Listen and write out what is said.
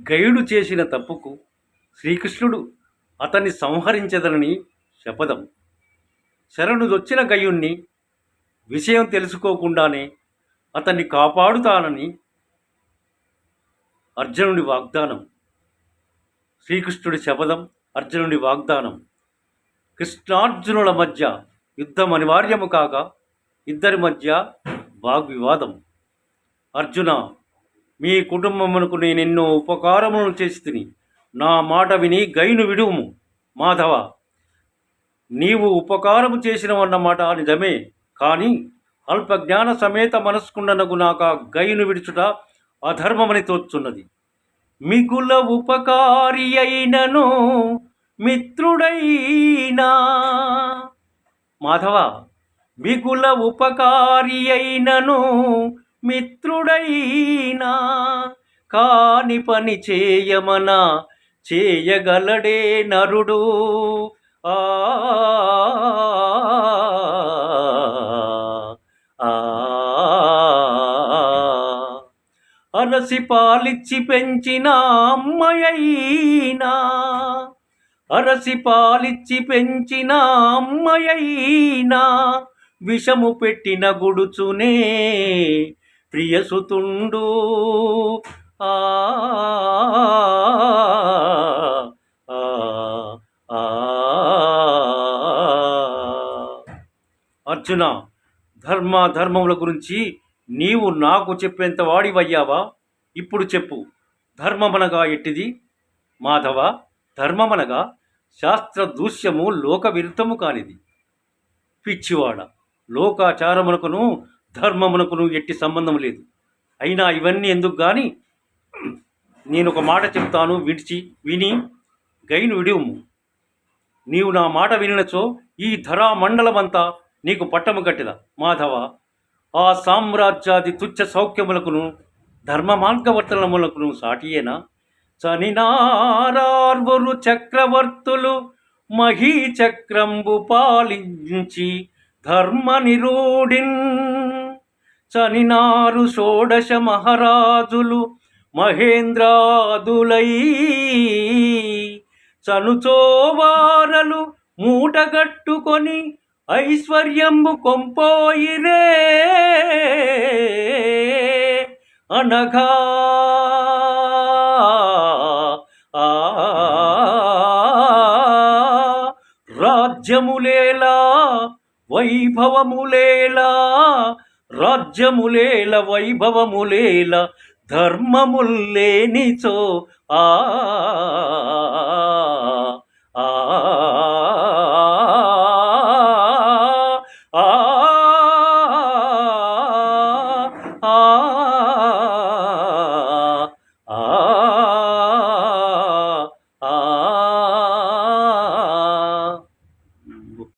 గయుడు చేసిన తప్పుకు శ్రీకృష్ణుడు అతన్ని సంహరించదనని శపథం. శరణుదొచ్చిన గయుణ్ణి విషయం తెలుసుకోకుండానే అతన్ని కాపాడుతానని అర్జునుడి వాగ్దానం. శ్రీకృష్ణుడి శపథం, అర్జునుడి వాగ్దానం. కృష్ణార్జునుల మధ్య యుద్ధం అనివార్యము కాగా ఇద్దరి మధ్య వాగ్వివాదం. అర్జున, మీ కుటుంబమునకు నేనెన్నో ఉపకారములను చేసి తిని, నా మాట విని గయును విడుము. మాధవ, నీవు ఉపకారము చేసినవన్నమాట నిజమే, కానీ అల్పజ్ఞాన సమేత మనస్కుండనగు నాక గయును విడుచుట అధర్మమని తోచున్నది. మిగుల ఉపకారి అయినను మిత్రుడైనా. మాధవ, మిగుల ఉపకారి అయినను మిత్రుడైనా కాని పని చేయమన చేయగలడే నరుడు. ఆ అరసి పాలిచ్చి పెంచిన అమ్మయైనా, అరసి పాలిచ్చి పెంచిన అమ్మయైనా విషము పెట్టిన గుడుచునే ప్రియసుతుండు. ఆ అర్జున, ధర్మముల గురించి నీవు నాకు చెప్పేంత వాడివయ్యావా? ఇప్పుడు చెప్పు, ధర్మమనగా ఎట్టిది? మాధవ, ధర్మమనగా శాస్త్ర దూష్యము లోక విరుద్ధము కానిది. పిచ్చివాడ, లోకాచారమునకును ధర్మమునకును ఎట్టి సంబంధం లేదు. అయినా ఇవన్నీ ఎందుకు గాని, నేను ఒక మాట చెప్తాను, విని గైను విడుము. నీవు నా మాట వినినచో ఈ ధరా మండలమంతా నీకు పట్టము కట్టిన. మాధవ, ఆ సామ్రాజ్యాది తుచ్చ సౌఖ్యములకును ధర్మ మార్గవర్తనములకును సాటియేనా? చనినారార్వరు చక్రవర్తులు మహీచక్రంబు పాలించి ధర్మ నిరూఢిన్. చనినారు షోడశ మహారాజులు మహేంద్రాదులై. చనుచోవారలు మూటగట్టుకొని ఐశ్వర్యంబు కొంపోయిరే అనగా. రాజ్యములేలా వైభవములేలా, రాజ్యములేల వైభవములేల ధర్మముల్లేనిచో. ఆ ఆ